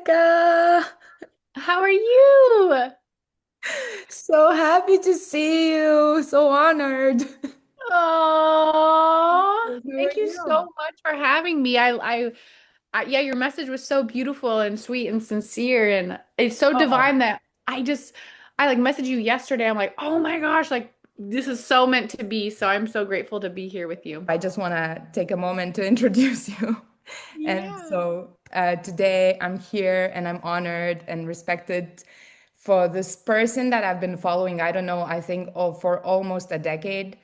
Rebecca. How are you? So happy to see you. So honored. Oh, How are thank you you? so much for having me. Yeah, your message was so beautiful and sweet and sincere, and it's so Oh, divine that I like messaged you yesterday. I'm like, oh my gosh, like this is so meant to be. So I'm so grateful to be here with you. I just want to take a moment to introduce you. And Yeah. so today I'm here and I'm honored and respected for this person that I've been following. I don't know, I think for almost a decade,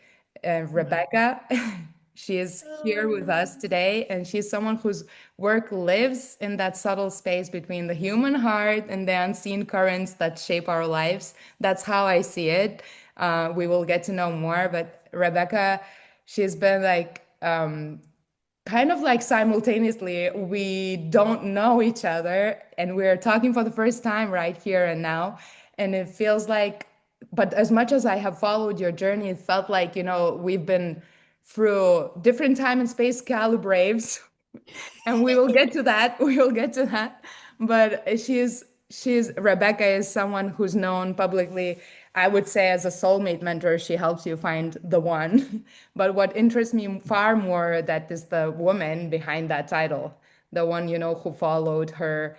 Rebecca. She is here with Oh. us today, and she's someone whose work lives in that subtle space between the human heart and the unseen currents that shape our lives. That's how I see it. We will get to know more, but Rebecca, she's been like kind of like simultaneously, we don't know each other and we're talking for the first time right here and now. And it feels like, but as much as I have followed your journey, it felt like, we've been through different time and space calibraves. And we will get to that. We will get to that. But she's Rebecca is someone who's known publicly, I would say, as a soulmate mentor. She helps you find the one. But what interests me far more that is the woman behind that title, the one, who followed her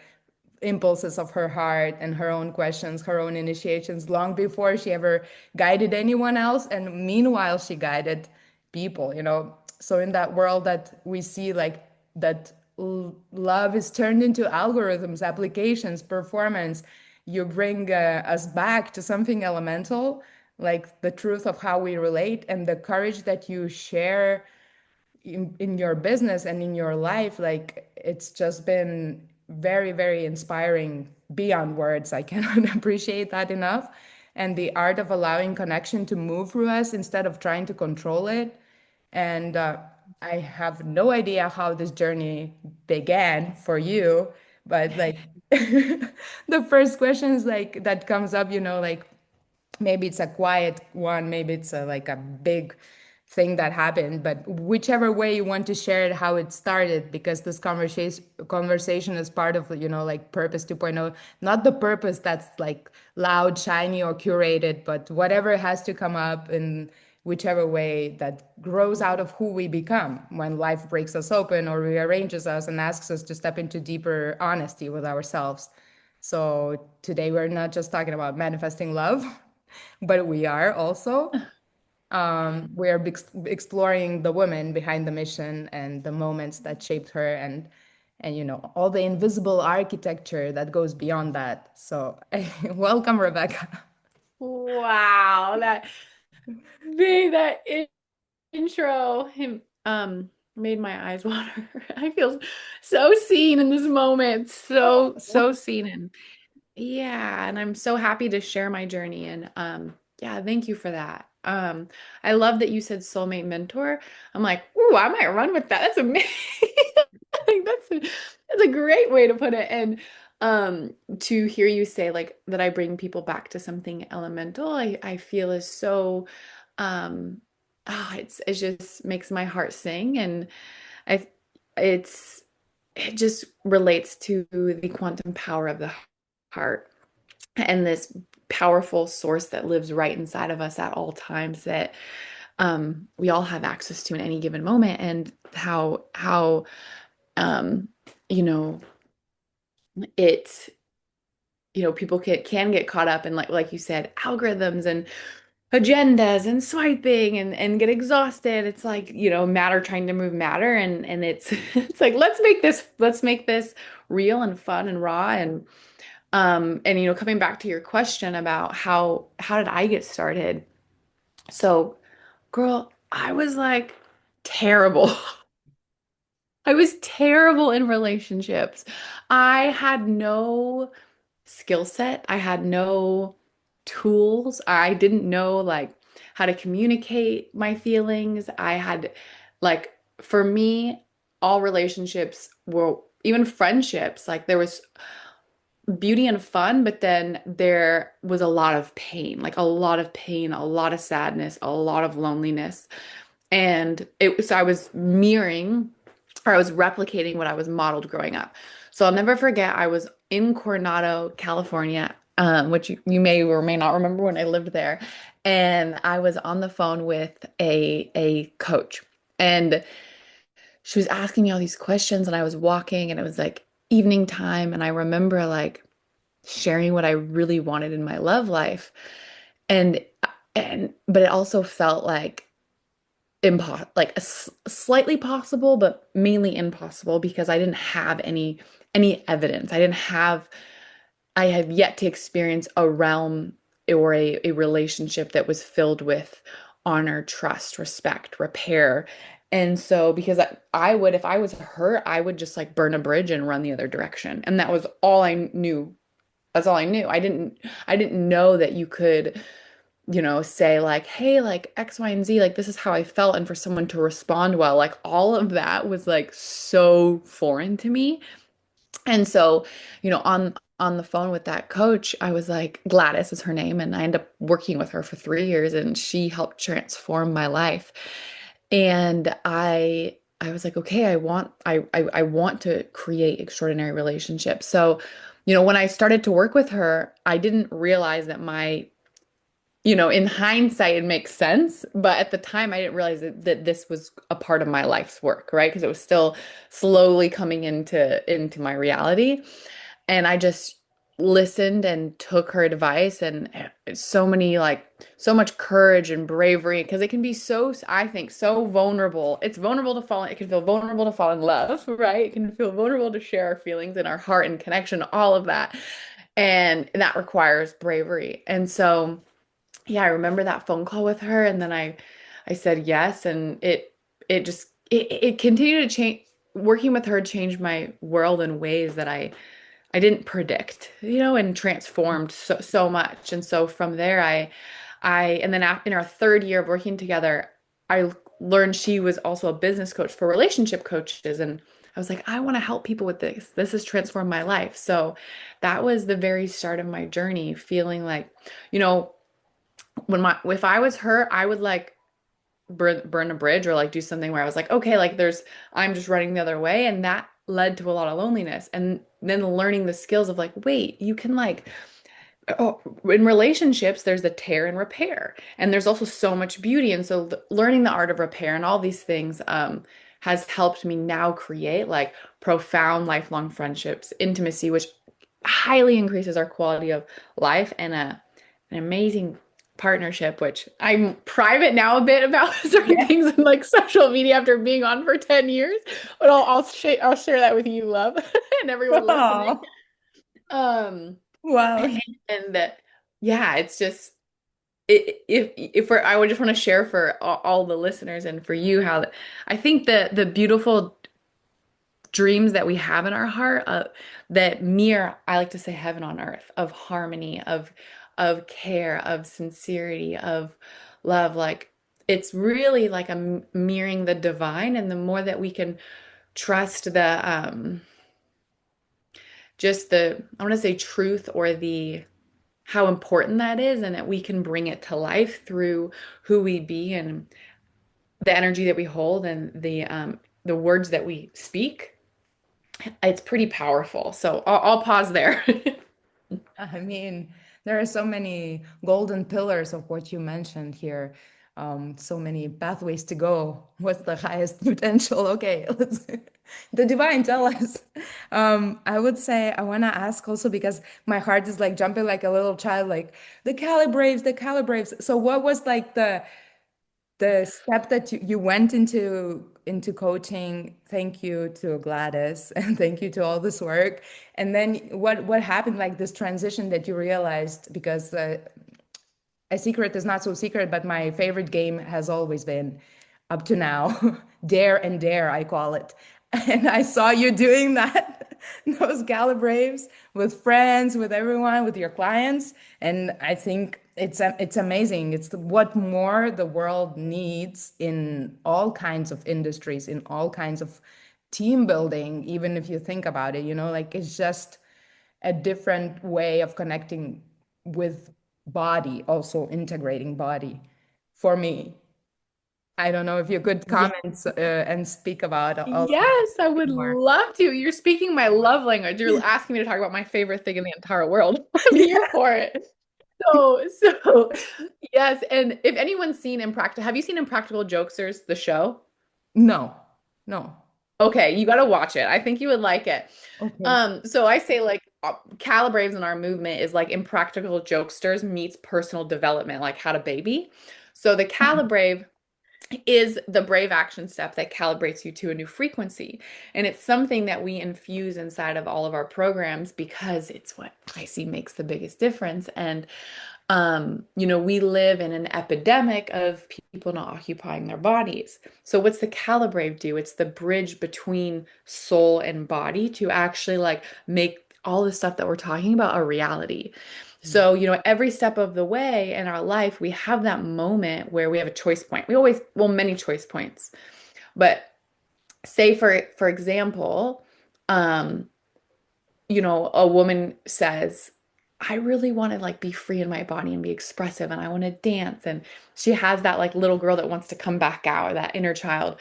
impulses of her heart and her own questions, her own initiations long before she ever guided anyone else. And meanwhile, she guided people. So in that world that we see, like that love is turned into algorithms, applications, performance, you bring us back to something elemental, like the truth of how we relate and the courage that you share in your business and in your life. Like it's just been very, very inspiring beyond words. I cannot appreciate that enough. And the art of allowing connection to move through us instead of trying to control it. And I have no idea how this journey began for you, but like the first question is like that comes up, like maybe it's a quiet one, maybe it's like a big thing that happened, but whichever way you want to share it, how it started, because this conversation is part of, like Purpose 2.0, not the purpose that's like loud, shiny, or curated, but whatever has to come up in whichever way that grows out of who we become when life breaks us open or rearranges us and asks us to step into deeper honesty with ourselves. So today we're not just talking about manifesting love, but we are also. We're exploring the woman behind the mission and the moments that shaped her, and all the invisible architecture that goes beyond that. So welcome, Rebecca. Wow, that intro him made my eyes water. I feel so seen in this moment. So Oh, seen and yeah, and I'm so happy to share my journey and yeah, thank you for that. I love that you said soulmate mentor. I'm like, ooh, I might run with that. That's amazing. That's a great way to put it. And to hear you say like that I bring people back to something elemental, I feel is so it just makes my heart sing and I it's it just relates to the quantum power of the heart and this powerful source that lives right inside of us at all times that we all have access to in any given moment and how um, you know it people can get caught up in like you said algorithms and agendas and swiping and get exhausted. It's like, matter trying to move matter and it's it's like let's make this real and fun and raw and coming back to your question about how did I get started? So, girl, I was like terrible. I was terrible in relationships. I had no skill set. I had no tools. I didn't know like how to communicate my feelings. I had like for me, all relationships were even friendships, like there was beauty and fun, but then there was a lot of pain, like a lot of pain, a lot of sadness, a lot of loneliness. And so I was mirroring or I was replicating what I was modeled growing up. So I'll never forget, I was in Coronado, California, which you may or may not remember when I lived there. And I was on the phone with a coach. And she was asking me all these questions, and I was walking, and it was like evening time. And I remember like sharing what I really wanted in my love life. And but it also felt like like slightly possible, but mainly impossible because I didn't have any evidence. I have yet to experience a realm or a relationship that was filled with honor, trust, respect, repair. And so, because I would, if I was her, I would just like burn a bridge and run the other direction. And that was all I knew. That's all I knew. I didn't know that you could, say like, hey, like X, Y, and Z, like this is how I felt. And for someone to respond well, like all of that was like so foreign to me. And so, on the phone with that coach, I was like, Gladys is her name, and I ended up working with her for 3 years, and she helped transform my life. And I was like, okay, I want to create extraordinary relationships. So, when I started to work with her, I didn't realize that in hindsight, it makes sense. But at the time, I didn't realize that this was a part of my life's work, right? Because it was still slowly coming into my reality. And I just listened and took her advice, and so much courage and bravery because it can be so, I think, so vulnerable. It can feel vulnerable to fall in love, right? It can feel vulnerable to share our feelings and our heart and connection, all of that. And that requires bravery. And so, yeah, I remember that phone call with her, and then I said yes, and it continued to change. Working with her changed my world in ways that I didn't predict, and transformed so much. And so from there, and then in our third year of working together, I learned she was also a business coach for relationship coaches, and I was like, I want to help people with this. This has transformed my life. So that was the very start of my journey, feeling like, you know, if I was her, I would like burn a bridge or like do something where I was like, okay, like I'm just running the other way. And that led to a lot of loneliness. And then learning the skills of like, wait, you can like, oh, in relationships, there's a tear and repair. And there's also so much beauty. And so learning the art of repair and all these things has helped me now create like profound lifelong friendships, intimacy, which highly increases our quality of life and an amazing partnership, which I'm private now a bit about certain Yeah. things in like social media after being on for 10 years. But I'll share that with you, love, and everyone listening. Oh, Um, wow. and that, yeah, it's just if I would just want to share for all the listeners and for you how I think the beautiful dreams that we have in our heart that mirror, I like to say, heaven on earth, of harmony, of care, of sincerity, of love. Like it's really like a mirroring the divine, and the more that we can trust just I want to say truth, or the how important that is, and that we can bring it to life through who we be and the energy that we hold and the words that we speak. It's pretty powerful. So I'll pause there. I mean, there are so many golden pillars of what you mentioned here. So many pathways to go. What's the highest potential? Okay, let's the divine tell us. I would say I want to ask also because my heart is like jumping like a little child, like the Calibraves, the Calibraves. So what was like the step that you went into coaching? Thank you to Gladys and thank you to all this work. And then what happened, like this transition that you realized, because a secret is not so secret, but my favorite game has always been up to now dare and dare, I call it. And I saw you doing that, those Calibraves with friends, with everyone, with your clients. And I think it's amazing. It's what more the world needs in all kinds of industries, in all kinds of team building, even if you think about it, like it's just a different way of connecting with body, also integrating body for me. I don't know if you could Yeah. comment and speak about all of that Yes, I would more. love to. You're speaking my love language. You're asking me to talk about my favorite thing in the entire world. I'm Yeah. here for it. So yes. And if anyone's seen Impractical, have you seen Impractical Jokesters, the show? No, no. Okay, you got to watch it. I think you would like it. Okay. So I say like Calibraves in our movement is like Impractical Jokesters meets personal development, like how to baby. So the Calibrave is the brave action step that calibrates you to a new frequency. And it's something that we infuse inside of all of our programs because it's what I see makes the biggest difference. And we live in an epidemic of people not occupying their bodies. So what's the Calibrave do? It's the bridge between soul and body to actually like make all the stuff that we're talking about a reality. So, every step of the way in our life, we have that moment where we have a choice point. We always, well, many choice points. But say for example, um, a woman says, I really want to like be free in my body and be expressive and I want to dance. And she has that like little girl that wants to come back out, or that inner child.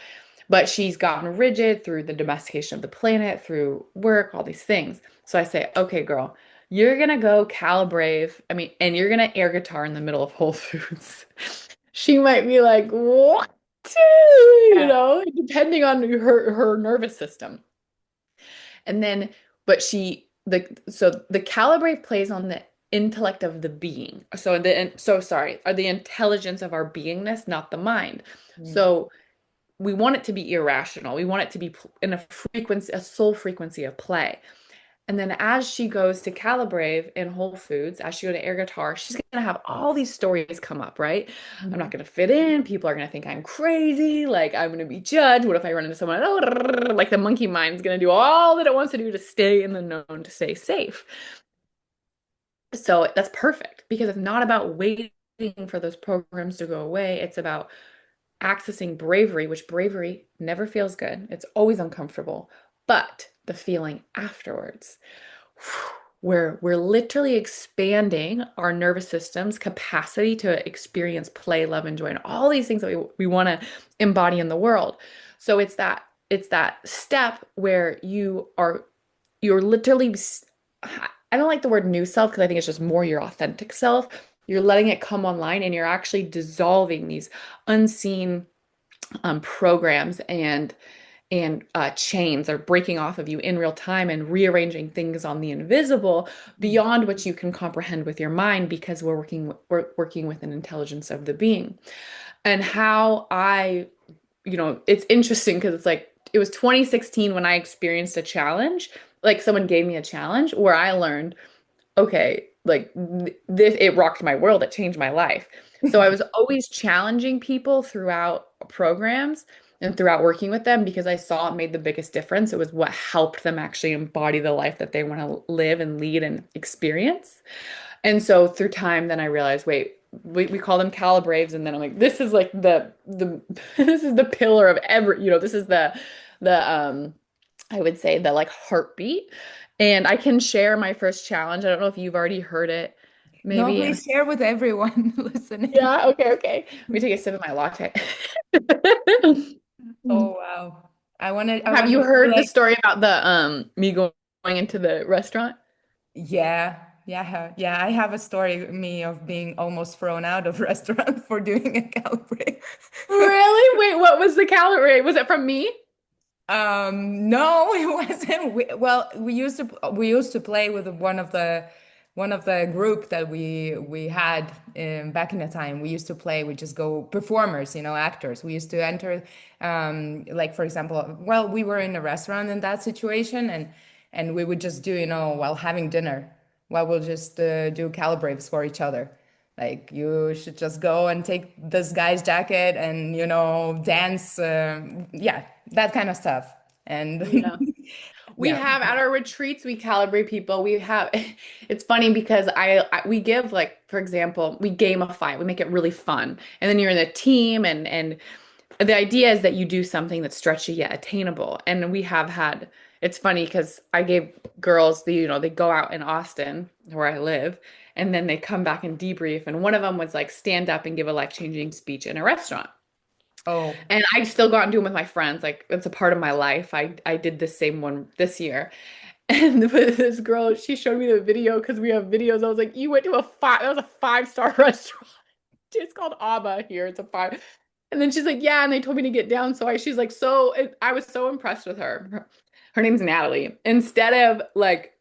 But she's gotten rigid through the domestication of the planet, through work, all these things. So I say, okay, girl, you're gonna go Calibrave. I mean, and you're gonna air guitar in the middle of Whole Foods. She might be like, what? Yeah. Depending on her nervous system. And then, but the Calibrate plays on the intellect of the being. So sorry, or the intelligence of our beingness, not the mind. Mm. So we want it to be irrational. We want it to be in a frequency, a soul frequency of play. And then as she goes to Calibrave in Whole Foods, as she go to air guitar, she's gonna have all these stories come up, right? I'm not Mhm. gonna fit in. People are gonna think I'm crazy. Like I'm gonna be judged. What if I run into someone? Oh, like the monkey mind is gonna do all that it wants to do to stay in the known, to stay safe. So that's perfect because it's not about waiting for those programs to go away. It's about accessing bravery, which bravery never feels good. It's always uncomfortable, but the feeling afterwards, where we're literally expanding our nervous system's capacity to experience play, love, and joy, and all these things that we want to embody in the world. So it's that step where you're literally I don't like the word new self because I think it's just more your authentic self. You're letting it come online and you're actually dissolving these unseen programs and chains are breaking off of you in real time and rearranging things on the invisible beyond what you can comprehend with your mind because we're working with an intelligence of the being. And how it's interesting because it's like it was 2016 when I experienced a challenge, like someone gave me a challenge where I learned, okay, like this, it rocked my world, it changed my life. So I was always challenging people throughout programs and throughout working with them because I saw it made the biggest difference. It was what helped them actually embody the life that they want to live and lead and experience. And so through time, then I realized, wait, we call them calibraves, and then I'm like, this is like the this is the pillar of every, this is the I would say the like heartbeat. And I can share my first challenge. I don't know if you've already heard it, No, maybe. please share with everyone listening. Yeah, okay, okay. Let me take a sip of my latte. Oh wow. I Have want you to heard the relate. story about the me going into the restaurant? Yeah. Yeah, yeah, I have a story me of being almost thrown out of restaurant for doing a calibrate. Really? Wait, what was the calorie? Was it from me? No, it wasn't. Well, we used to play with one of the group that we had back in the time. We used to play. We just go performers, actors. We used to enter, like for example, well, we were in a restaurant in that situation, and we would just do, while having dinner, while we'll just do calibrates for each other. Like you should just go and take this guy's jacket and dance, yeah, that kind of stuff. And Yeah. We yeah. have at our retreats, we calibrate people. We have, it's funny because we give like, for example, we gamify, we make it really fun. And then you're in a team and the idea is that you do something that's stretchy yet attainable. And we have had, it's funny because I gave girls they go out in Austin where I live and then they come back and debrief. And one of them was like stand up and give a life-changing speech in a restaurant. Oh. And I still go out and do them with my friends. Like it's a part of my life. I did the same one this year. And this girl, she showed me the video because we have videos. I was like, you went to that was a five-star restaurant. It's called Abba here. It's a five. And then she's like, yeah, and they told me to get down. She's like, I was so impressed with her. Her name's Natalie. Instead of like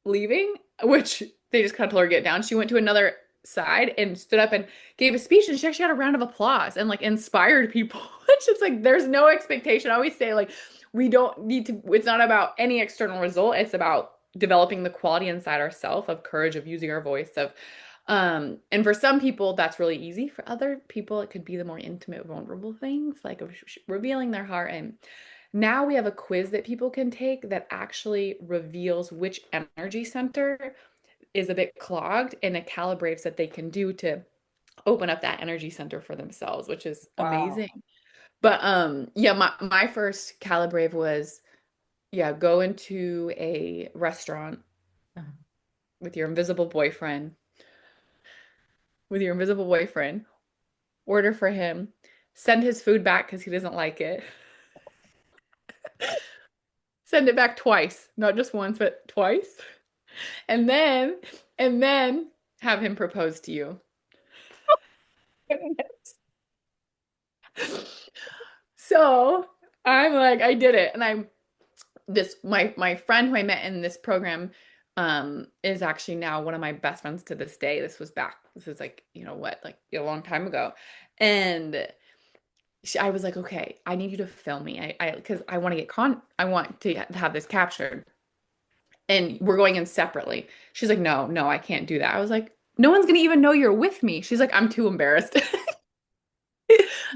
leaving, which they just kind of told her to get down, she went to another side and stood up and gave a speech, and she actually had a round of applause and like inspired people. It's just like there's no expectation. I always say like we don't need to, it's not about any external result. It's about developing the quality inside ourselves of courage, of using our voice, of and for some people that's really easy. For other people it could be the more intimate, vulnerable things like of revealing their heart. And now we have a quiz that people can take that actually reveals which energy center is a bit clogged, and a calibrates that they can do to open up that energy center for themselves, which is Wow. amazing. But yeah, my first Calibrave was, yeah, go into a restaurant Uh-huh. with your invisible boyfriend, with your invisible boyfriend, order for him, send his food back because he doesn't like it. Send it back twice, not just once, but twice. And then and then have him propose to you. So I'm like, I did it. And I'm this my friend who I met in this program is actually now one of my best friends to this day. This is like, you know what, like a long time ago. And I was like, okay, I need you to film me. I because I want to have this captured. And we're going in separately. She's like, no, no, I can't do that. I was like, no one's gonna even know you're with me. She's like, I'm too embarrassed.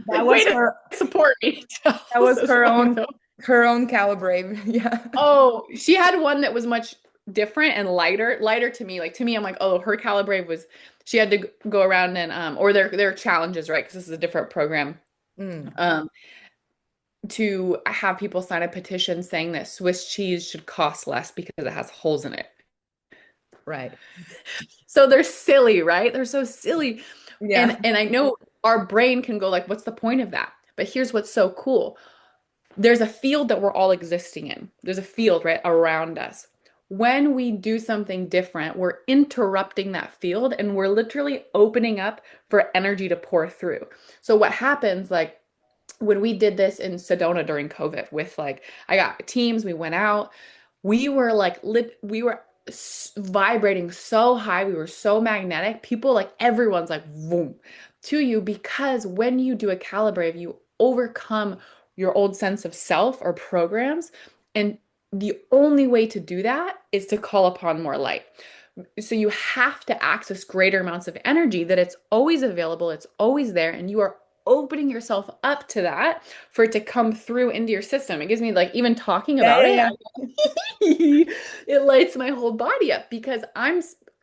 Like, That way was to her support me. that This was is funny though. her own Calibrave. Yeah. Oh, she had one that was much different and lighter to me. Like to me, I'm like, oh, her Calibrave was. She had to go around and or their challenges, right? Because this is a different program. Mm, Um, to have people sign a petition saying that Swiss cheese should cost less because it has holes in it. right. So they're silly, right? They're so silly. Yeah. And I know our brain can go like, what's the point of that? But here's what's so cool. There's a field that we're all existing in. There's a field right around us. When we do something different, we're interrupting that field and we're literally opening up for energy to pour through. So what happens like when we did this in Sedona during COVID with like I got teams, we went out, we were like we were vibrating so high, we were so magnetic. People like everyone's like boom to you because when you do a calibrate, you overcome your old sense of self or programs. And the only way to do that is to call upon more light. So you have to access greater amounts of energy that it's always available, it's always there, and you are opening yourself up to that for it to come through into your system. It gives me like even talking Yeah, about yeah, it, yeah. it lights my whole body up because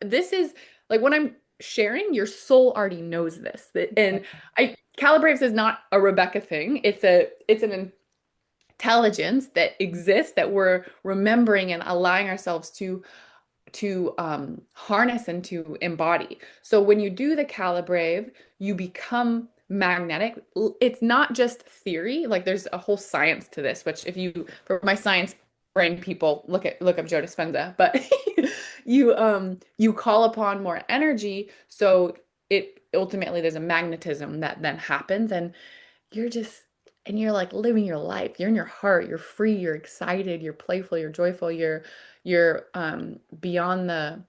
this is like when I'm sharing, your soul already knows this. And I Calibraves is not a Rebecca thing. It's an intelligence that exists that we're remembering and allowing ourselves to harness and to embody. So when you do the Calibrave, you become magnetic. It's not just theory. Like there's a whole science to this, which if you, for my science brain people, look up Joe Dispenza. But you call upon more energy, so it ultimately there's a magnetism that then happens, and you're just and you're like living your life. You're in your heart, you're free, you're excited, you're playful, you're joyful, you're beyond the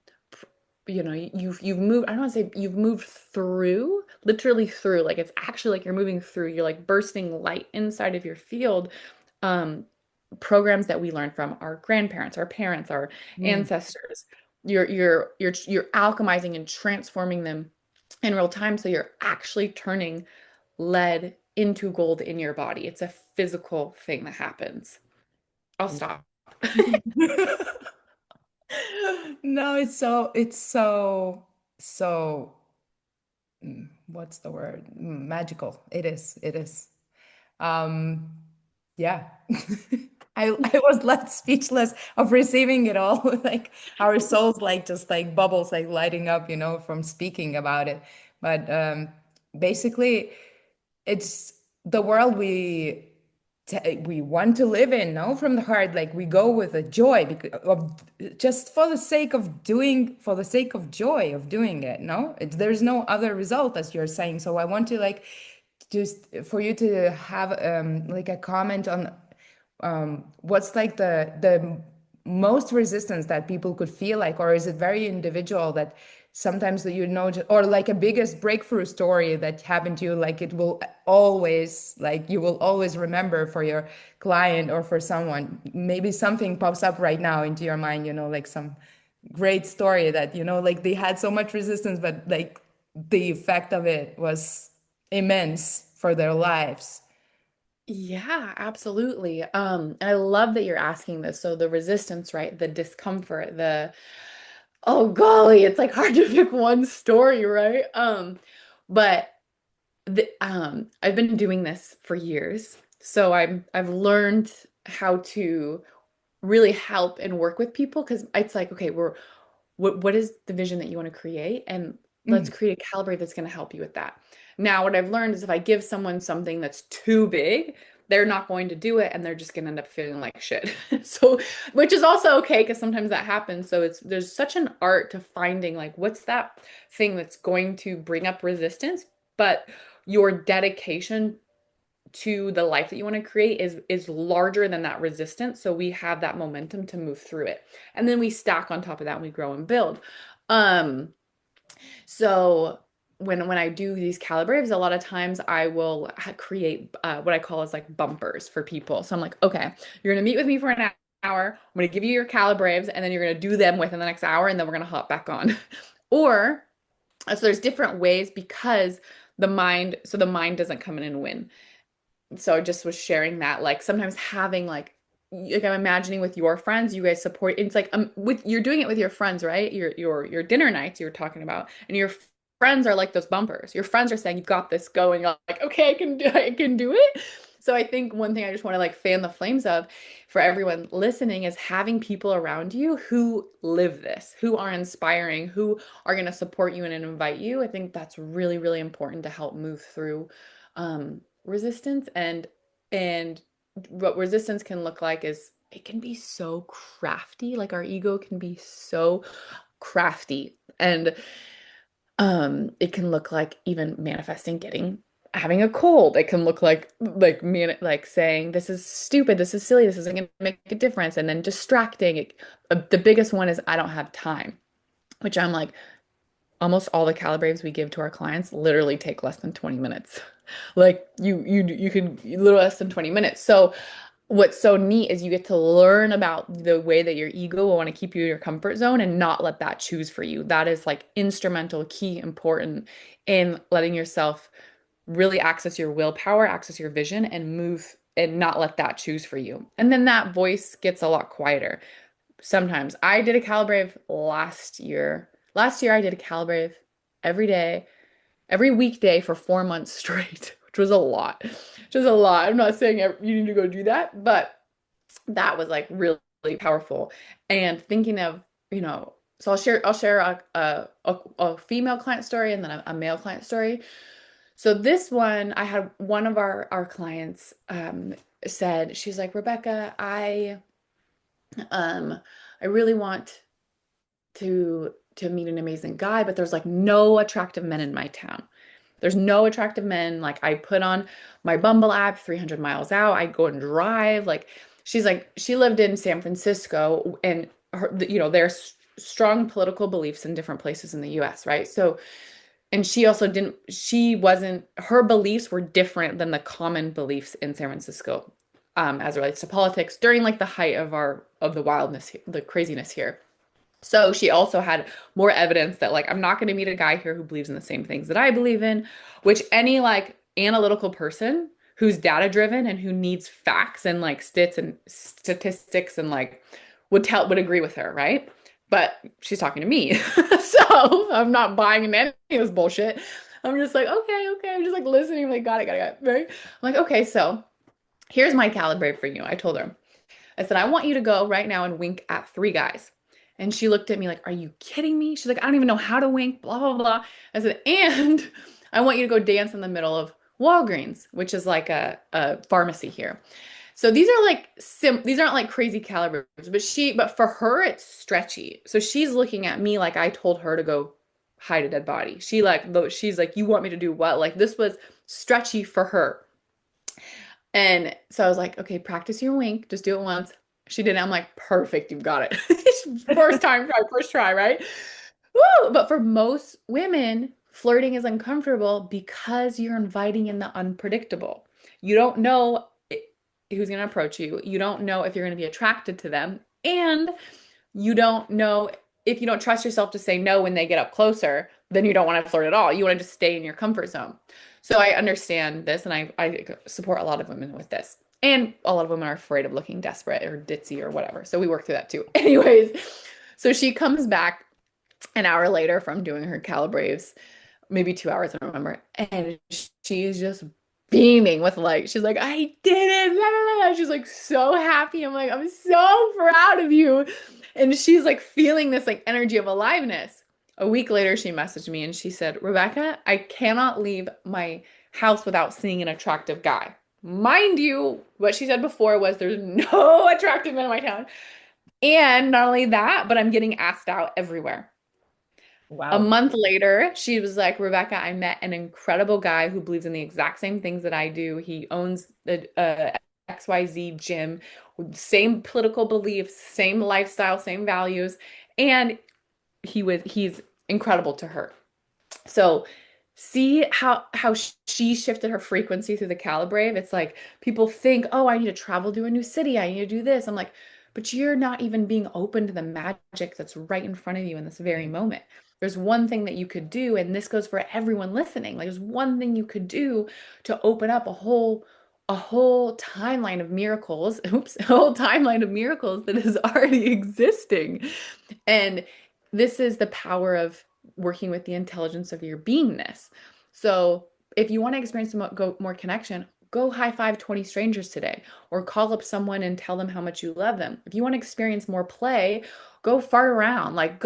you've moved. I don't want to say you've moved through, literally through, like it's actually like you're moving through, you're like bursting light inside of your field. um Programs that we learned from our grandparents, our parents, our Mm. ancestors, you're alchemizing and transforming them in real time, so you're actually turning lead into gold in your body. It's a physical thing that happens. I'll stop. No, it's so what's the word? Magical. It is. It is. Um, yeah. I was left speechless of receiving it all. Like our souls like just like bubbles like lighting up, from speaking about it. But basically it's the world we want to live in, no, from the heart, like we go with a joy because of just for the sake of doing, for the sake of joy of doing it, no, there's no other result, as you're saying. So I want to like just for you to have like a comment on what's like the most resistance that people could feel like, or is it very individual that sometimes that or like a biggest breakthrough story that happened to you, like it will always, like you will always remember for your client or for someone, maybe something pops up right now into your mind, like some great story that like they had so much resistance, but like the effect of it was immense for their lives. Yeah, absolutely. And I love that you're asking this. So the resistance, right? The discomfort, oh golly, it's like hard to pick one story, right? But I've been doing this for years. So I've learned how to really help and work with people because it's like, okay, what is the vision that you want to create? And let's Mhm. create a calibrate that's going to help you with that. Now, what I've learned is if I give someone something that's too big, they're not going to do it and they're just going to end up feeling like shit. So, which is also okay because sometimes that happens. So there's such an art to finding like what's that thing that's going to bring up resistance, but your dedication to the life that you want to create is larger than that resistance, so we have that momentum to move through it, and then we stack on top of that and we grow and build. Um so when I do these calibraves, a lot of times I will create what I call as like bumpers for people. So I'm like, okay, you're gonna meet with me for an hour, I'm gonna give you your calibraves, and then you're gonna do them within the next hour, and then we're gonna hop back on. Or so there's different ways because the mind doesn't come in and win. So I just was sharing that, like sometimes having like I'm imagining with your friends, you guys support. It's like with you're doing it with your friends, right? Your dinner nights you were talking about, and your friends are like those bumpers. Your friends are saying, "You got this going." You're like, okay, I can do it. So I think one thing I just want to like fan the flames of for everyone listening is having people around you who live this, who are inspiring, who are going to support you and invite you. I think that's really, really important to help move through resistance. And what resistance can look like is it can be so crafty. Like our ego can be so crafty. And it can look like even manifesting getting having a cold. It can look like saying this is stupid, this is silly, this isn't going to make a difference, and then distracting it. The biggest one is I don't have time, which I'm like, almost all the calibrates we give to our clients literally take less than 20 minutes. Like you could little less than 20 minutes. So what's so neat is you get to learn about the way that your ego will want to keep you in your comfort zone and not let that choose for you. That is like instrumental, key, important in letting yourself really access your willpower, access your vision, and move and not let that choose for you. And then that voice gets a lot quieter. Sometimes I did a Calibrave last year. Last year I did a Calibrave every day, every weekday for 4 months straight, which was a lot. Which was a lot. I'm not saying you need to go do that, but that was like really, really powerful. And thinking of, so I'll share a female client story and then a male client story. So this one, I had one of our clients said, she's like, Rebecca, um I really want to meet an amazing guy, but there's like no attractive men in my town. There's no attractive men. Like I put on my Bumble app 300 miles out. I go and drive. Like she's like she lived in San Francisco and there's strong political beliefs in different places in the US, right? So and she wasn't her beliefs were different than the common beliefs in San Francisco as it relates to politics during like the height of the wildness, the craziness here. So she also had more evidence that like I'm not going to meet a guy here who believes in the same things that I believe in, which any like analytical person who's data driven and who needs facts and like stits and statistics and like would agree with her, right? But she's talking to me. So I'm not buying into any of this bullshit. I'm just like, okay, okay. I'm just like listening. I'm like, got it, right? I'm like, okay, so here's my calibrate for you. I told her. I said, I want you to go right now and wink at 3 guys. And she looked at me like, are you kidding me? She's like, I don't even know how to wink, blah, blah, blah. I said, and I want you to go dance in the middle of Walgreens, which is like a pharmacy here. So these are like these aren't like crazy calibers, but for her it's stretchy. So she's looking at me like I told her to go hide a dead body. She's like, you want me to do what? Like this was stretchy for her. And so I was like, okay, practice your wink. Just do it once. She did it. I'm like, perfect, you got it. First try, right? Woo! But for most women, flirting is uncomfortable because you're inviting in the unpredictable. You don't know who's going to approach you. You don't know if you're going to be attracted to them. And you don't know if you don't trust yourself to say no when they get up closer, then you don't want to flirt at all. You want to just stay in your comfort zone. So I understand this and I support a lot of women with this. And a lot of women are afraid of looking desperate or ditzy or whatever. So we work through that too. Anyways, so she comes back an hour later from doing her Calibraves, maybe 2 hours, I don't remember. And she's just beaming with like, she's like, I did it. Blah, blah, blah. She's like so happy. I'm like, I'm so proud of you. And she's like feeling this like energy of aliveness. A week later, she messaged me and she said, Rebecca, I cannot leave my house without seeing an attractive guy. Mind you, what she said before was there's no attractive men in my town. And not only that, but I'm getting asked out everywhere. A Wow. month later, she was like, Rebecca, I met an incredible guy who believes in the exact same things that I do. He owns the XYZ gym, same political beliefs, same lifestyle, same values, and he's incredible to her. So see how she shifted her frequency through the Calibrave. It's like people think, oh, I need to travel to a new city. I need to do this. I'm like, but you're not even being open to the magic that's right in front of you in this very moment. There's one thing that you could do, and this goes for everyone listening. Like there's one thing you could do to open up a whole timeline of miracles. Oops, a whole timeline of miracles that is already existing. And this is the power of working with the intelligence of your beingness. So if you want to experience more connection, go high five 20 strangers today or call up someone and tell them how much you love them. If you want to experience more play, go fart around, like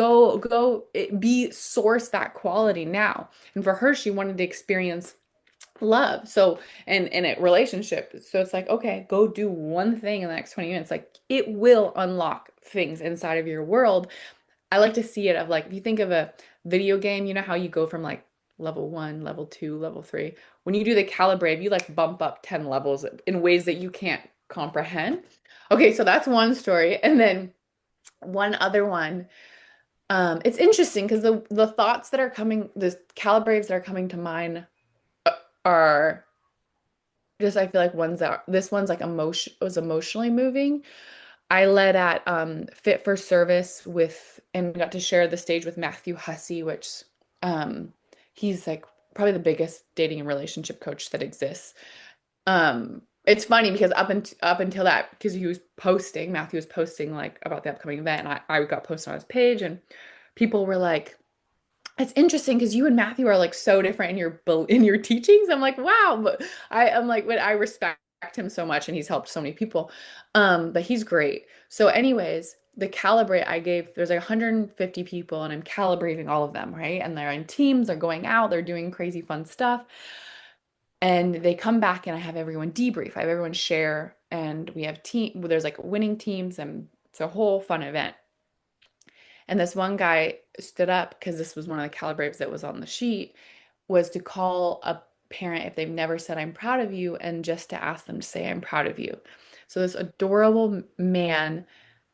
be source that quality now. And for her, she wanted to experience love. So, and in a relationship. So it's like, okay, go do one thing in the next 20 minutes. Like it will unlock things inside of your world. I like to see it of like, if you think of a video game, you know how you go from like level one, level two, level three. When you do the Calibrate, you like bump up 10 levels in ways that you can't comprehend. Okay, so that's one story. And then one other one. It's interesting because the thoughts that are coming, the Calibraves that are coming to mind are just I feel like this one's like was emotionally moving. I led at Fit for Service with and got to share the stage with Matthew Hussey, which he's like probably the biggest dating and relationship coach that exists. It's funny because up until that, because Matthew was posting like about the upcoming event, and I got posted on his page, and people were like, it's interesting because you and Matthew are like so different in your teachings. I'm like, wow, but I'm like, but I respect him so much and he's helped so many people. But he's great. So, anyways, the calibrate I gave, there's like 150 people and I'm calibrating all of them, right? And they're in teams, they're going out, they're doing crazy fun stuff. And they come back and I have everyone debrief. I have everyone share and we have there's like winning teams and it's a whole fun event. And this one guy stood up because this was one of the calibrates that was on the sheet, was to call a parent if they've never said, I'm proud of you, and just to ask them to say, I'm proud of you. So this adorable man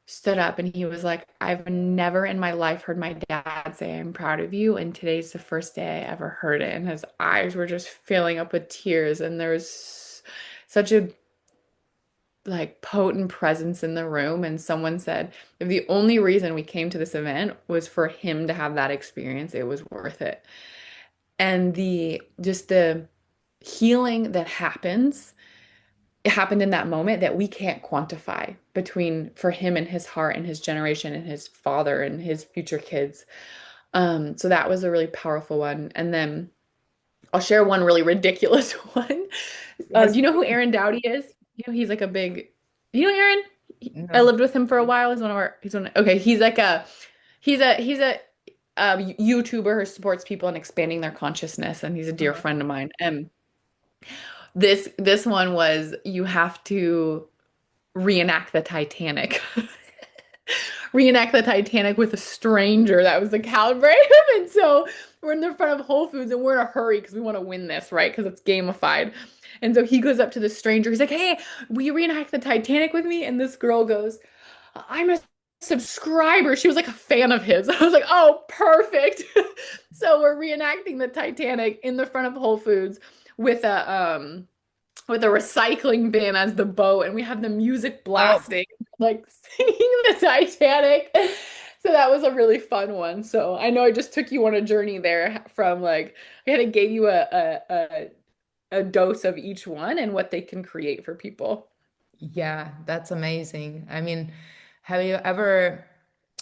stood up and he was like, I've never in my life heard my dad say, I'm proud of you. And today's the first day I ever heard it. And his eyes were just filling up with tears. And there was such a like potent presence in the room. And someone said, if the only reason we came to this event was for him to have that experience, it was worth it. And the healing that happens, it happened in that moment that we can't quantify between for him and his heart and his generation and his father and his future kids. So that was a really powerful one. And then I'll share one really ridiculous one. Do Yes. you know who Aaron Dowdy is? You know, he's like a big, you know Aaron? I No. lived with him for a while. Okay, he's a YouTuber who supports people in expanding their consciousness, and he's a dear Uh-huh. friend of mine. And This one was you have to reenact the Titanic. Reenact the Titanic with a stranger. That was the Calibrave. And so we're in the front of Whole Foods and we're in a hurry because we want to win this, right? Because it's gamified. And so he goes up to the stranger. He's like, "Hey, will you reenact the Titanic with me?" And this girl goes, "I'm a subscriber." She was like a fan of his. I was like, "Oh, perfect." So we're reenacting the Titanic in the front of Whole Foods with a recycling bin as the boat, and we have the music Oh, blasting, like singing the Titanic. So that was a really fun one. So I know I just took you on a journey there from like I kind of gave you a dose of each one and what they can create for people. yeah, that's amazing. I mean, have you ever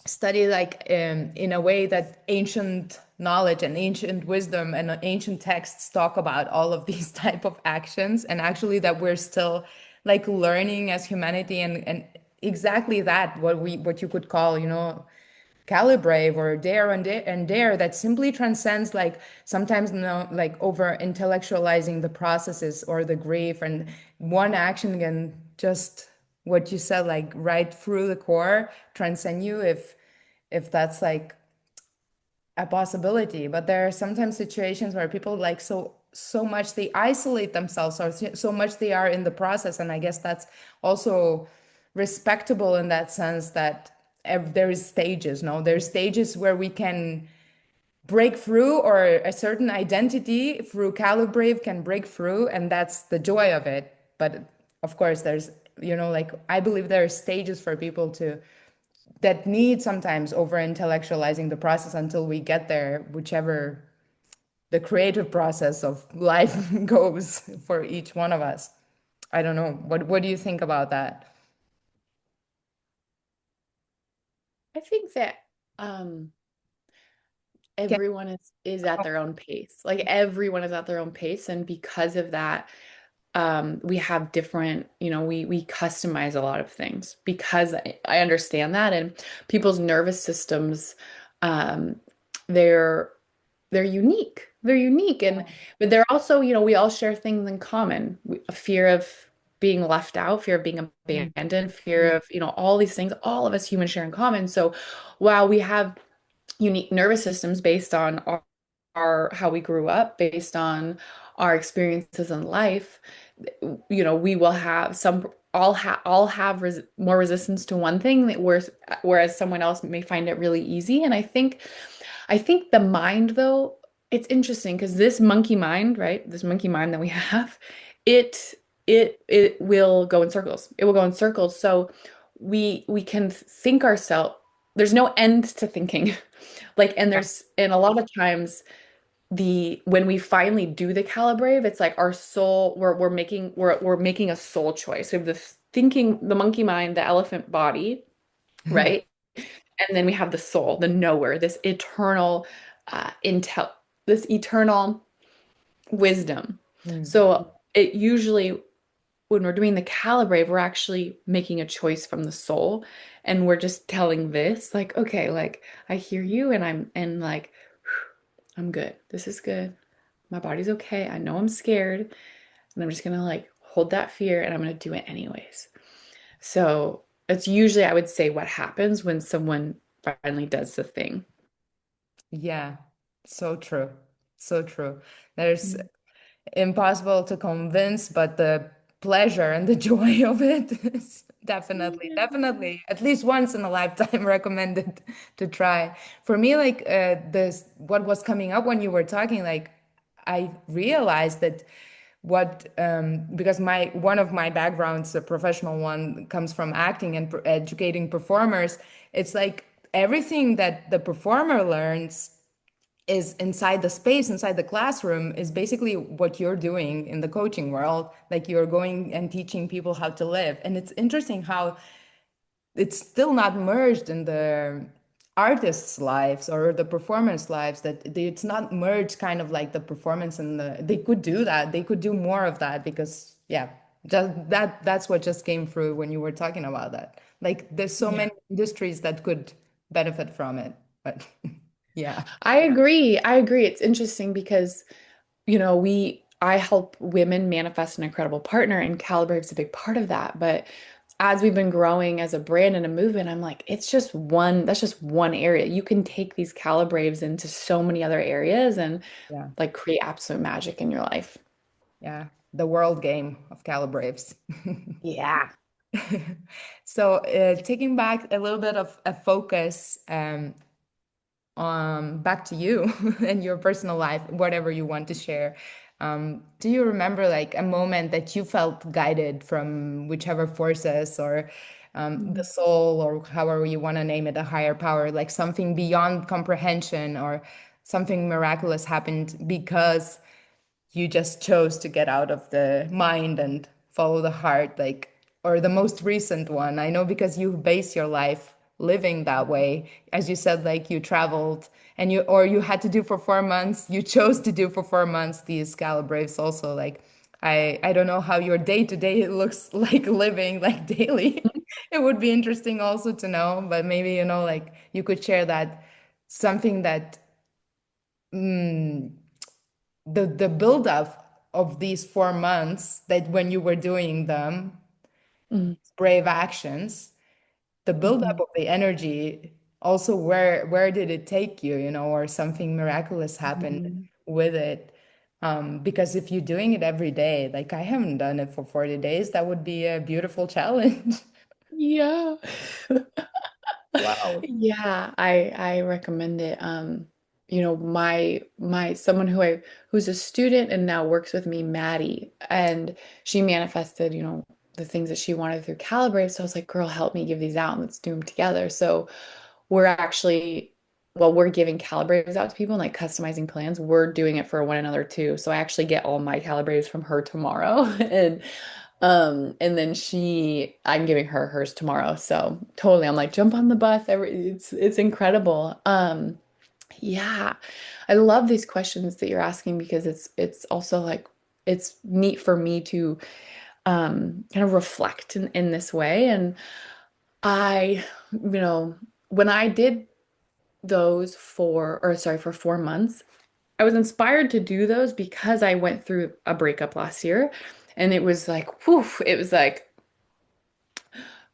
studied like in a way that ancient knowledge and ancient wisdom and ancient texts talk about all of these type of actions, and actually that we're still like learning as humanity, and exactly that, what you could call, Calibrave or dare that simply transcends like sometimes no like over intellectualizing the processes or the grief, and one action can just, what you said, like right through the core transcend you, if that's like a possibility. But there are sometimes situations where people like so much they isolate themselves, or so much they are in the process, and I guess that's also respectable in that sense that there is stages. No, there's stages where we can break through, or a certain identity through Calibrave can break through, and that's the joy of it. But of course there's, like I believe there are stages for people to that need sometimes over intellectualizing the process until we get there, whichever the creative process of life goes for each one of us. I don't know. What do you think about that? I think that um Can, everyone is at their own pace. Like everyone is at their own pace, and because of that, we have different, we customize a lot of things because I understand that, and people's nervous systems, um, they're they're unique. They're unique, and but they're also, we all share things in common. A fear of being left out, fear of being mm, abandoned, fear of, all these things. All of us humans share in common. So while we have unique nervous systems based on our how we grew up, based on our experiences in life, we will have some all have more resistance to one thing that whereas someone else may find it really easy. And I think the mind, though, it's interesting because this monkey mind, right? This monkey mind that we have, it it will go in circles. It will go in circles. So we can think ourselves. There's no end to thinking. Like, and a lot of times the when we finally do the calibrate, it's like our soul, we're making a soul choice. We have the thinking, the monkey mind, the elephant body, right? And then we have the soul, the knower, this eternal intel, this eternal wisdom. mm. So it usually, when we're doing the calibrate, we're actually making a choice from the soul, and we're just telling this, like, okay, like I hear you, and like I'm good. This is good. My body's okay. I know I'm scared, and I'm just gonna like hold that fear, and I'm gonna do it anyways. So it's usually, I would say, what happens when someone finally does the thing. Yeah, so true. So true. There's Mm. impossible to convince, but the pleasure and the joy of it is Yeah. definitely, at least once in a lifetime, recommended to try. For me, like this, what was coming up when you were talking, like I realized that because my one of my backgrounds, a professional one, comes from acting and educating performers. It's like everything that the performer learns is inside the space, inside the classroom, is basically what you're doing in the coaching world. Like you're going and teaching people how to live. And it's interesting how it's still not merged in the artists' lives or the performance lives, it's not merged, kind of like the performance and they could do that. They could do more of that because, yeah, just that's what just came through when you were talking about that. Like there's so Yeah. many industries that could benefit from it. But yeah. I agree. I agree. It's interesting because, we I help women manifest an incredible partner, and Calibrave is a big part of that. But as we've been growing as a brand and a movement, I'm like, it's just one, that's just one area. You can take these Calibraves into so many other areas and Yeah. like create absolute magic in your life. Yeah. The world game of Calibraves. Yeah. So, taking back a little bit of a focus back to you and your personal life, whatever you want to share. Do you remember like a moment that you felt guided from whichever forces or the Mhm. soul or however you want to name it, a higher power, like something beyond comprehension or something miraculous happened because you just chose to get out of the mind and follow the heart, like, or the most recent one? I know because you base your life living that way. As you said, like you traveled and you, or you had to do for 4 months, you chose to do for 4 months these Calibraves also. Like, I don't know how your day to day looks like living like daily. It would be interesting also to know, but maybe, like you could share that something that, mm, the build up of these 4 months, that when you were doing them Mhm. brave actions, the build up Mhm. of the energy, also where did it take you, or something miraculous happened Mhm. with it. Because if you're doing it every day, like I haven't done it for 40 days, that would be a beautiful challenge. Yeah. Wow. Yeah, I recommend it. My someone who's a student and now works with me, Maddie, and she manifested, the things that she wanted through Calibrate. So I was like, girl, help me give these out and let's do them together. So we're actually, well, we're giving Calibraves out to people and like customizing plans. We're doing it for one another too. So I actually get all my Calibraves from her tomorrow. And then I'm giving her hers tomorrow. So totally, I'm like, jump on the bus. It's incredible. Yeah, I love these questions that you're asking because it's also like it's neat for me to kind of reflect in this way. And I, when I did those for 4 months, I was inspired to do those because I went through a breakup last year, and it was like, whew, it was like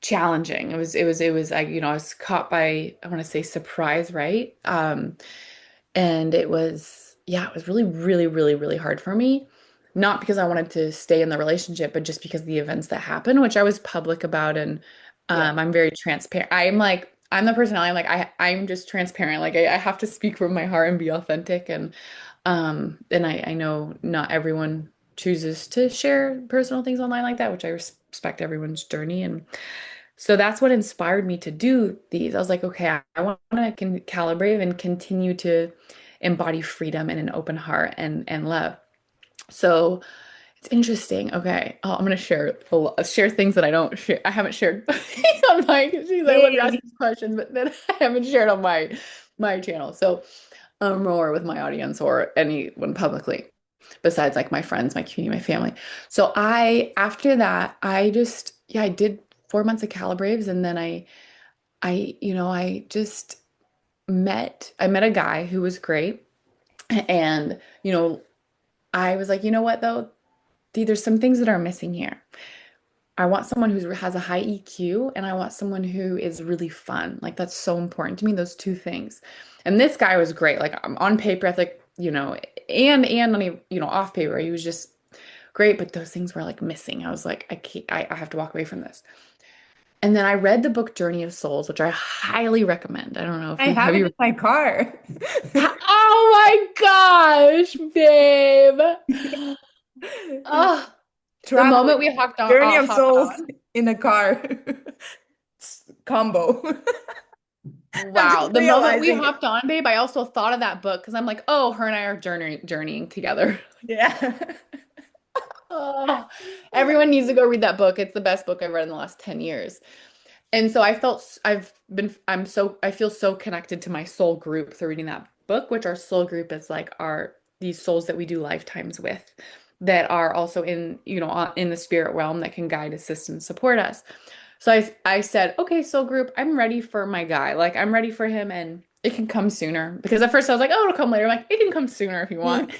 challenging. It was like, I was caught by, I want to say surprise, right? And it was really, really, really, really hard for me. Not because I wanted to stay in the relationship, but just because of the events that happened, which I was public about. And Yeah. I'm very transparent. I'm the personality. I'm just transparent. Like I have to speak from my heart and be authentic. And I know not everyone chooses to share personal things online like that, which I respect everyone's journey. And so that's what inspired me to do these. I was like, okay, I want to calibrate and continue to embody freedom and an open heart and love. So it's interesting. Okay, I'm gonna share things that I don't share. I haven't shared on my. She's like, let me ask Yay. these questions, but then I haven't shared on my channel. So or with my audience or anyone publicly, besides like my friends, my community, my family. So after that, I did 4 months of Calibraves, and then I just I met a guy who was great. And, I was like, you know what though? There's some things that are missing here. I want someone who has a high EQ, and I want someone who is really fun. Like that's so important to me, those two things. And this guy was great. Like on paper, I think, and on off paper, he was just great, but those things were like missing. I was like, I can't, I have to walk away from this. And then I read the book Journey of Souls, which I highly recommend. I don't know if I you have have it in you. my car. Oh my gosh, babe. Oh, the Traveling, moment we journey of hopped souls on. in a car. Combo. I'm Wow. just The moment we realizing. hopped on, babe, I also thought of that book because I'm like, oh, her and I are journeying together. Yeah. Oh, everyone needs to go read that book. It's the best book I've read in the last 10 years. And so I feel so connected to my soul group through reading that book, which our soul group is like these souls that we do lifetimes with that are also in the spirit realm that can guide, assist, and support us. So I said, okay, soul group, I'm ready for my guy. Like I'm ready for him and it can come sooner. Because at first I was like, oh, it'll come later. I'm like, it can come sooner if you want. Mm.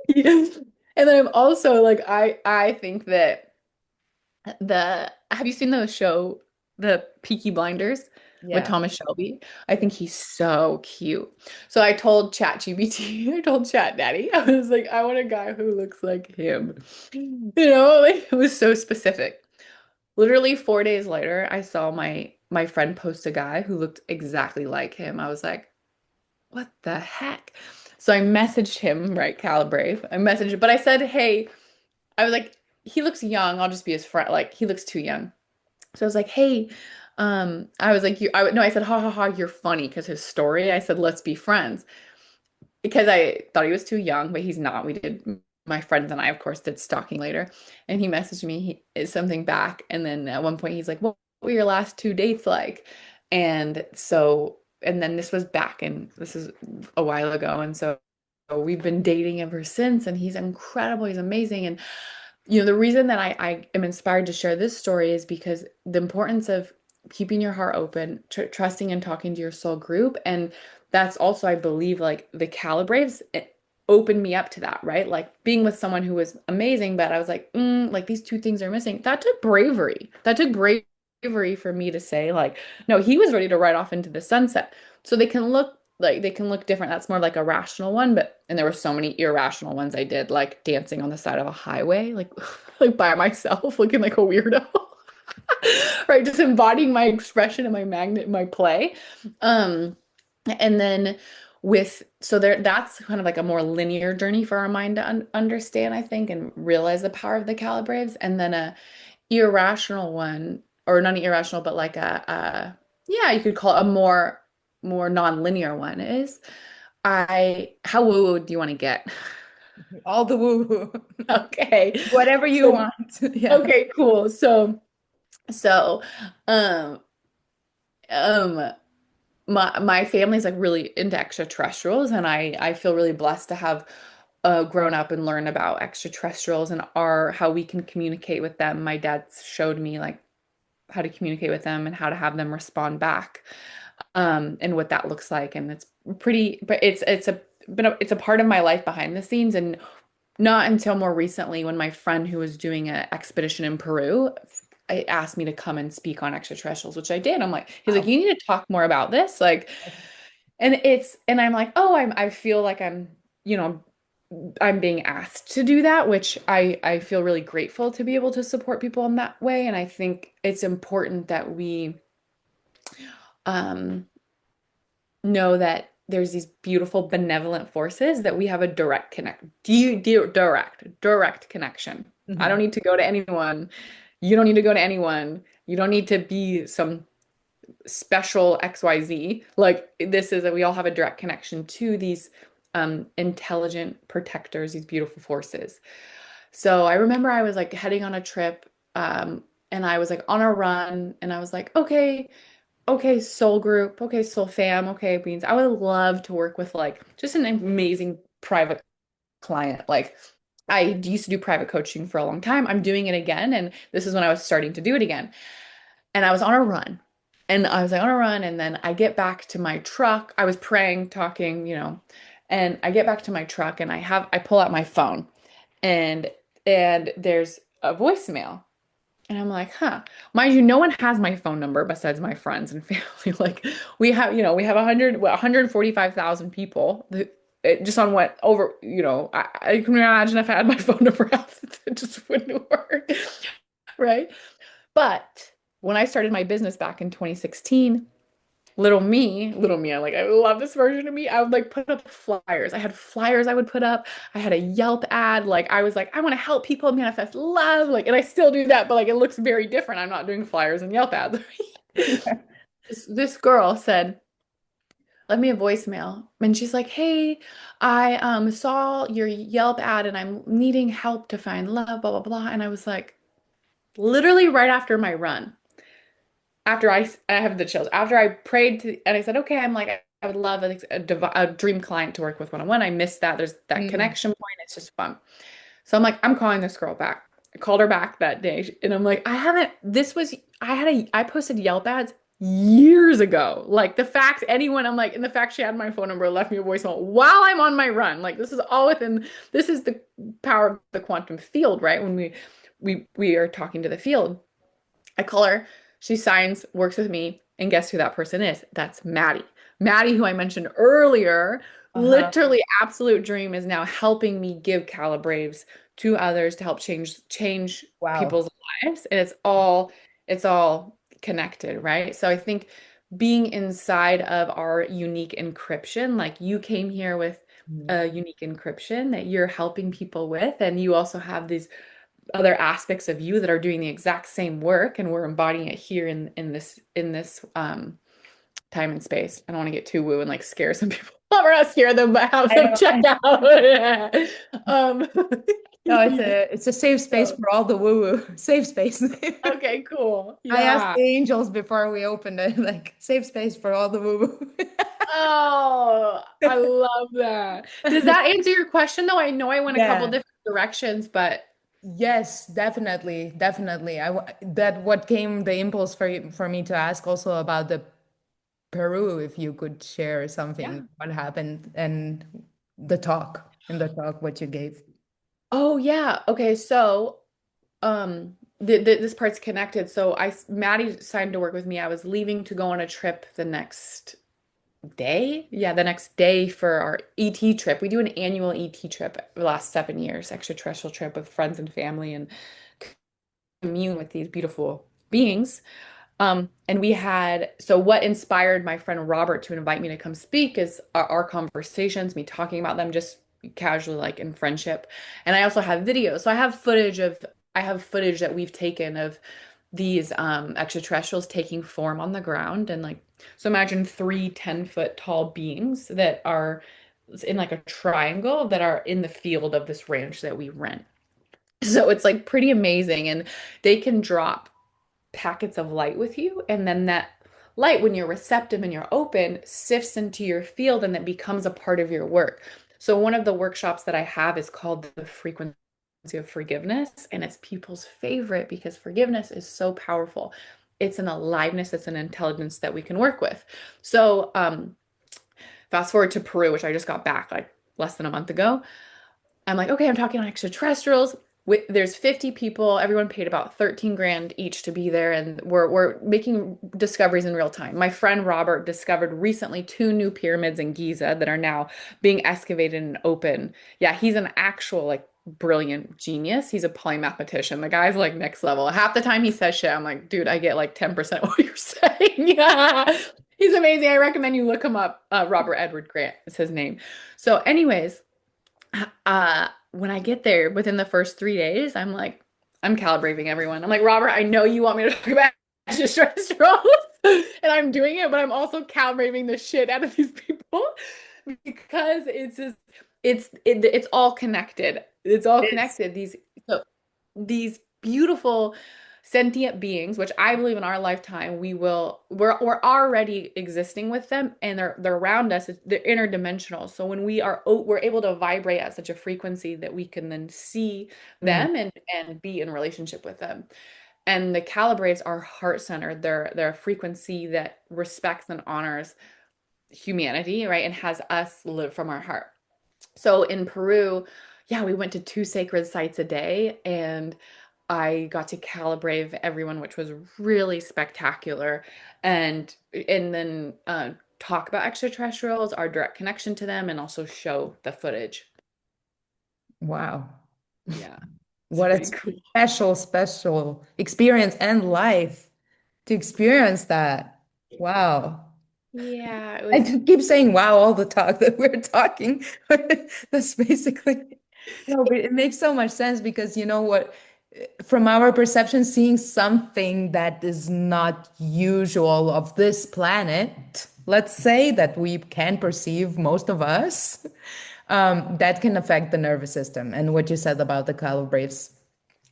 Yes. And then I'm also like I think that the have you seen the show The Peaky Blinders with Yeah. Thomas Shelby? I think he's so cute. So I told ChatGPT, I told Chat Daddy, I was like, I want a guy who looks like him. You know, like it was so specific. Literally 4 days later, I saw my friend post a guy who looked exactly like him. I was like, what the heck? So I messaged him, right, Calibrave. I messaged, but I said, hey, I was like, he looks young. I'll just be his friend. Like, he looks too young. So I was like, hey, I was like, no, I said, ha ha ha, you're funny because his story. I said, let's be friends because I thought he was too young, but he's not. My friends and I, of course, did stalking later. And he messaged me something back. And then at one point, he's like, what were your last two dates like? And so, and then this was back, and this is a while ago. And so we've been dating ever since. And he's incredible. He's amazing. And the reason that I am inspired to share this story is because the importance of keeping your heart open, trusting and talking to your soul group. And that's also, I believe, like the Calibraves opened me up to that, right? Like being with someone who was amazing, but I was like, like these two things are missing. That took bravery. That took bravery for me to say, like, no, he was ready to ride off into the sunset. So they can look different. That's more like a rational one, but and there were so many irrational ones I did, like dancing on the side of a highway, like like by myself, looking like a weirdo. Right, just embodying my expression and my magnet, my play. Um, and then so there that's kind of like a more linear journey for our mind to understand, I think, and realize the power of the calibraves. And then a irrational one, or not irrational, but like a yeah, you could call it a more non-linear one is I how woo-woo do you want to get? All the woo-woo. Okay. Whatever you So want. Yeah. okay, cool. So um um my family's like really into extraterrestrials, and I feel really blessed to have grown up and learned about extraterrestrials and our how we can communicate with them. My dad showed me like how to communicate with them and how to have them respond back, and what that looks like. And it's pretty, but it's a part of my life behind the scenes, and not until more recently when my friend who was doing an expedition in Peru asked me to come and speak on extraterrestrials, which I did. He's like, Wow. you need to talk more about this. Like, and I'm like, oh, I feel like you know, I'm being asked to do that, which I feel really grateful to be able to support people in that way. And I think it's important that we um know that there's these beautiful benevolent forces that we have a direct connection. I don't Mhm. need to go to anyone. You don't need to go to anyone. You don't need to be some special XYZ. Like this is that we all have a direct connection to these intelligent protectors, these beautiful forces. So I remember I was like heading on a trip, and I was like on a run, and I was like, okay, soul group, okay, soul fam, okay, beans. I would love to work with like just an amazing private client. Like I used to do private coaching for a long time. I'm doing it again, and this is when I was starting to do it again. And I was on a run. And I was like on a run, and then I get back to my truck. I was praying, talking, and I get back to my truck, and I pull out my phone, and there's a voicemail. And I'm like, huh. Mind you, no one has my phone number besides my friends and family. Like we have 145,000 people just on what over, I can imagine if I had my phone number out, it just wouldn't work. Right. But when I started my business back in 2016, little me, I love this version of me. I would like put up flyers. I had flyers I would put up. I had a Yelp ad. Like I was like, I want to help people manifest love. Like, and I still do that, but like it looks very different. I'm not doing flyers and Yelp ads. This girl said, left me a voicemail, and she's like, hey, I saw your Yelp ad and I'm needing help to find love, blah, blah, blah. And I was like, literally right after my run. After I have the chills. After I prayed and I said, okay, I'm like, I would love a dream client to work with one-on-one. I missed that. There's that Mm. connection point. It's just fun. So I'm like, I'm calling this girl back. I called her back that day, and I'm like, I posted Yelp ads years ago. Like the fact anyone, I'm like, and the fact she had my phone number, left me a voicemail while I'm on my run. Like this is all within, this is the power of the quantum field, right? When we are talking to the field. I call her, she signs, works with me, and guess who that person is? That's Maddie. Maddie, who I mentioned earlier, Uh-huh. literally absolute dream is now helping me give Calibraves to others to help change Wow. people's lives. And it's all connected, right? So I think being inside of our unique encryption, like you came here with Mhm. a unique encryption that you're helping people with, and you also have these other aspects of you that are doing the exact same work, and we're embodying it here in this time and space. I don't want to get too woo and like scare some people. We're not scare them, but have I them know. check out. um, No, it's a safe space so, for all the woo-woo. Safe space. okay, cool. I asked Yeah. the angels before we opened it, like safe space for all the woo-woo. Oh, I love that. Does that answer your question though? I know I went a couple Yeah. different directions, but Yes, definitely, definitely. That what came the impulse for me to ask also about the Peru, if you could share something, yeah. what happened and in the talk what you gave. Oh yeah. Okay, so this part's connected. So Maddie signed to work with me. I was leaving to go on a trip the next day. Yeah, the next day for our ET trip. We do an annual ET trip the last 7 years, extraterrestrial trip with friends and family and commune with these beautiful beings. And we had, so what inspired my friend Robert to invite me to come speak is our conversations, me talking about them just casually, like in friendship. And I also have videos. So I have footage that we've taken of these extraterrestrials taking form on the ground. And like, so imagine 3 10-foot tall beings that are in like a triangle that are in the field of this ranch that we rent. So it's like pretty amazing. And they can drop packets of light with you, and then that light, when you're receptive and you're open, sifts into your field and that becomes a part of your work. So one of the workshops that I have is called the frequency of forgiveness, and it's people's favorite because forgiveness is so powerful. It's an aliveness, it's an intelligence that we can work with. So fast forward to Peru, which I just got back like less than a month ago. I'm like, okay, I'm talking on extraterrestrials. There's 50 people. Everyone paid about 13 grand each to be there, and we're making discoveries in real time. My friend Robert discovered recently 2 new pyramids in Giza that are now being excavated and open. Yeah, he's an actual like brilliant genius. He's a polymathematician. The guy's like next level. Half the time he says shit, I'm like, dude, I get like 10% of what you're saying. Yeah. He's amazing. I recommend you look him up. Robert Edward Grant is his name. So, anyways, when I get there within the first 3 days, I'm like, I'm calibrating everyone. I'm like, Robert, I know you want me to talk about extraterrestrials, and I'm doing it, but I'm also calibrating the shit out of these people because it's all connected. It's all It's connected. These beautiful sentient beings, which I believe in our lifetime we're already existing with them, and they're around us. They're interdimensional. So when we're able to vibrate at such a frequency that we can then see mm, them and be in relationship with them. And the calibrates are heart centered. They're a frequency that respects and honors humanity, right? And has us live from our heart. So in Peru, yeah, we went to 2 sacred sites a day, and I got to calibrate everyone, which was really spectacular. And then talk about extraterrestrials, our direct connection to them, and also show the footage. wow. Yeah, it's What a pretty cool. special, special experience and life to experience that. Wow. Yeah, it I was. just keep saying wow all the talk that we're talking. That's basically no, but it makes so much sense because you know what, from our perception, seeing something that is not usual of this planet, let's say that we can perceive most of us, that can affect the nervous system. And what you said about the calibrates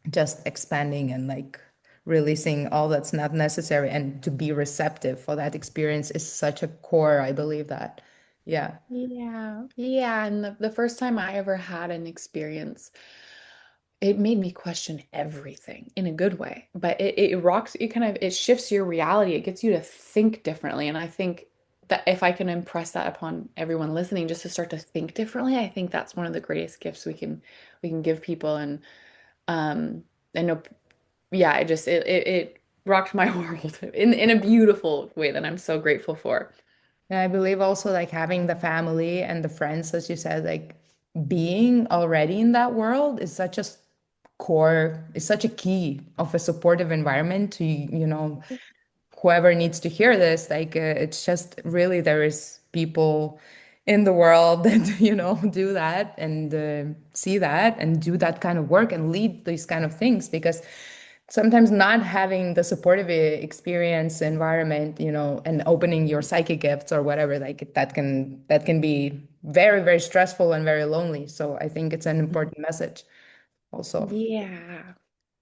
just expanding and like releasing all that's not necessary and to be receptive for that experience is such a core, I believe that. Yeah. Yeah, yeah. And the first time I ever had an experience, it made me question everything in a good way. But it rocks, it kind of it shifts your reality. It gets you to think differently. And I think that if I can impress that upon everyone listening, just to start to think differently, I think that's one of the greatest gifts we can give people. And I know, yeah, it rocked my world in a beautiful way that I'm so grateful for. And I believe also like having the family and the friends, as you said, like being already in that world is such a core, is such a key of a supportive environment to, whoever needs to hear this, like it's just really there is people in the world that do that and see that and do that kind of work and lead these kind of things because sometimes not having the supportive experience environment and opening your psychic gifts or whatever like that can be very very stressful and very lonely, so I think it's an important message also. Yeah.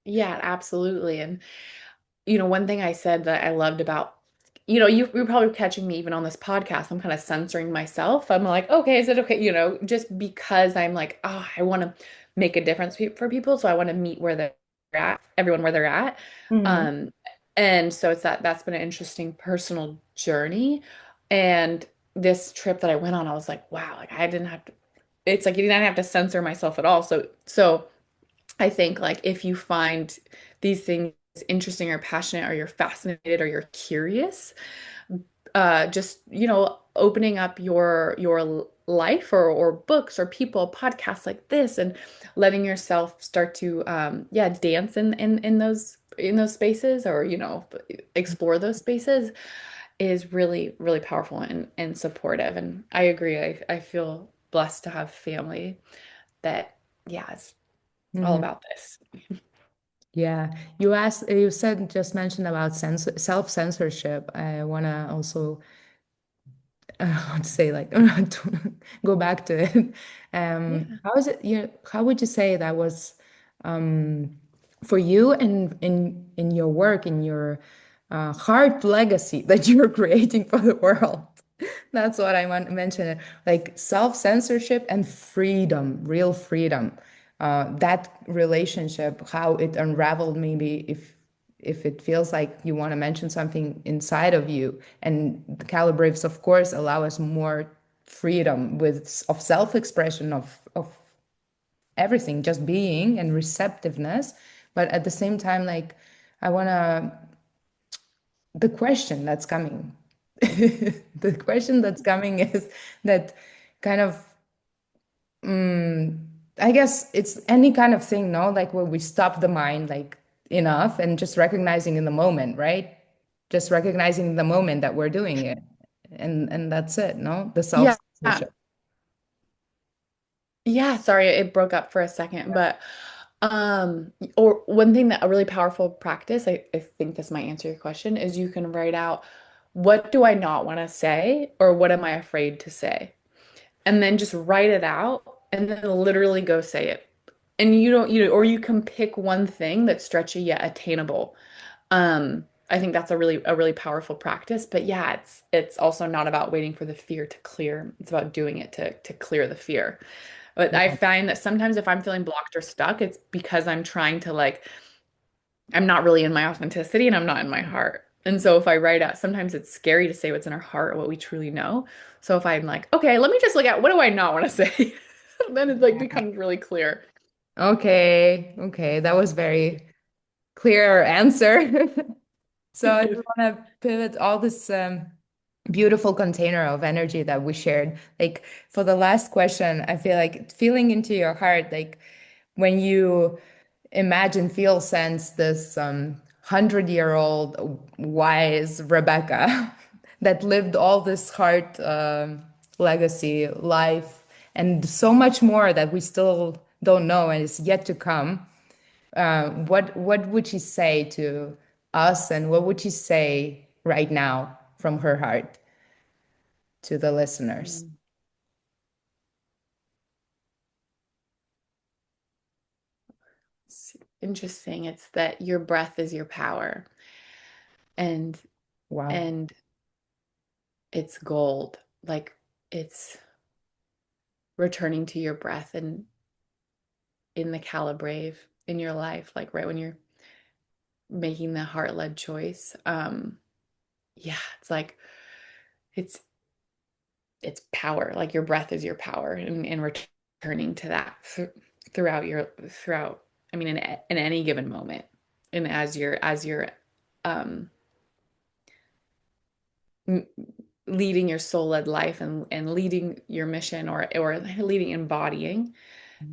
Yeah, absolutely. And one thing I said that I loved about, you're probably catching me even on this podcast. I'm kind of censoring myself. I'm like, okay, is it okay? Just because I'm like, oh, I want to make a difference for people. So I want to meet where they're at, everyone where they're at. Hmm. Um, and so that's been an interesting personal journey. And this trip that I went on, I was like, wow, like I didn't have to, it's like you didn't have to censor myself at all. So I think like if you find these things interesting or passionate or you're fascinated or you're curious, just opening up your life or books or people, podcasts like this, and letting yourself start to yeah, dance in those spaces, or explore those spaces, is really really powerful and supportive. And I agree. I feel blessed to have family that, yeah, is all Hmm. about this. Yeah, you said just mentioned about self-censorship. I want to also how to say like to go back to it. Yeah. How is it how would you say that was um for you in your work, in your heart legacy that you're creating for the world? That's what I want to mention. Like self-censorship and freedom, real freedom. That relationship, how it unraveled, maybe if it feels like you want to mention something inside of you. And the calibraves, of course, allow us more freedom of self-expression of everything, just being and receptiveness. But at the same time, like I wanna the question that's coming. The question that's coming is that kind of I guess it's any kind of thing, no? Like where we stop the mind like enough and just recognizing in the moment, right? Just recognizing in the moment that we're doing it. And that's it, no? The Yeah. self-censorship. Yeah, sorry, it broke up for a second, but or one thing that a really powerful practice, I think this might answer your question, is you can write out, what do I not want to say, or what am I afraid to say? And then just write it out and then literally go say it. And you don't, or you can pick one thing that's stretchy yet attainable. I think that's a really powerful practice. But yeah, it's also not about waiting for the fear to clear. It's about doing it to clear the fear. But I Yeah. find that sometimes if I'm feeling blocked or stuck, it's because I'm trying to like, I'm not really in my authenticity and I'm not in my heart. And so if I write out, sometimes it's scary to say what's in our heart or what we truly know. So if I'm like, okay, let me just look at what do I not want to say, then it like becomes really clear. Okay. Okay. That was very clear answer. So I just want to pivot all this beautiful container of energy that we shared. Like for the last question, I feel like feeling into your heart, like when you imagine, feel, sense this 100-year-old wise Rebecca that lived all this heart legacy life and so much more that we still don't know and is yet to come. What would she say to us, and what would she say right now from her heart to the listeners? Mm. It's interesting. It's that your breath is your power, and Wow. and it's gold. Like, it's returning to your breath, and in the Calibrave in your life, like right when you're making the heart-led choice. Yeah, it's like it's it's power. Like your breath is your power, and returning to that throughout throughout. I mean, in any given moment, and as you're um, leading your soul-led life and leading your mission or leading embodying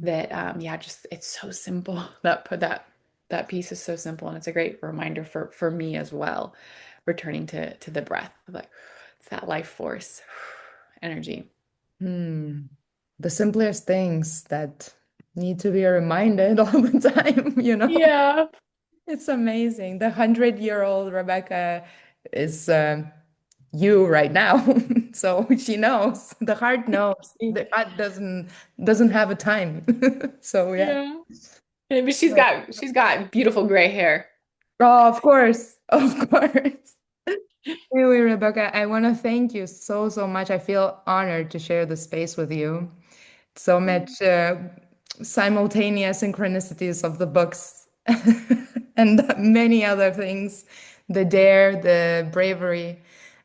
that yeah, just it's so simple. That piece is so simple, and it's a great reminder for me as well, returning to the breath, like it's that life force energy. Hmm. The simplest things that need to be reminded all the time, you know? Yeah. It's amazing. The 100-year-old Rebecca is you right now. So she knows. The heart knows. The heart doesn't have a time. So yeah. Yeah. But she's got beautiful gray hair. Oh, of course. Of course. Anyway, Rebecca, I want to thank you so, so much. I feel honored to share the space with you. So much simultaneous synchronicities of the books and many other things, the dare, the bravery.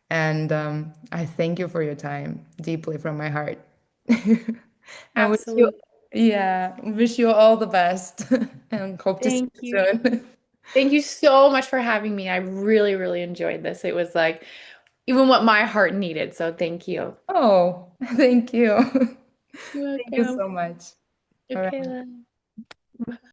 And I thank you for your time deeply from my heart. I wish you, Absolutely. yeah, wish you all the best and hope to see Thank you you. soon. Thank you so much for having me. I really, really enjoyed this. It was like even what my heart needed. So thank you. Oh, thank you. You're Thank you welcome. so much. All Okay, right. then.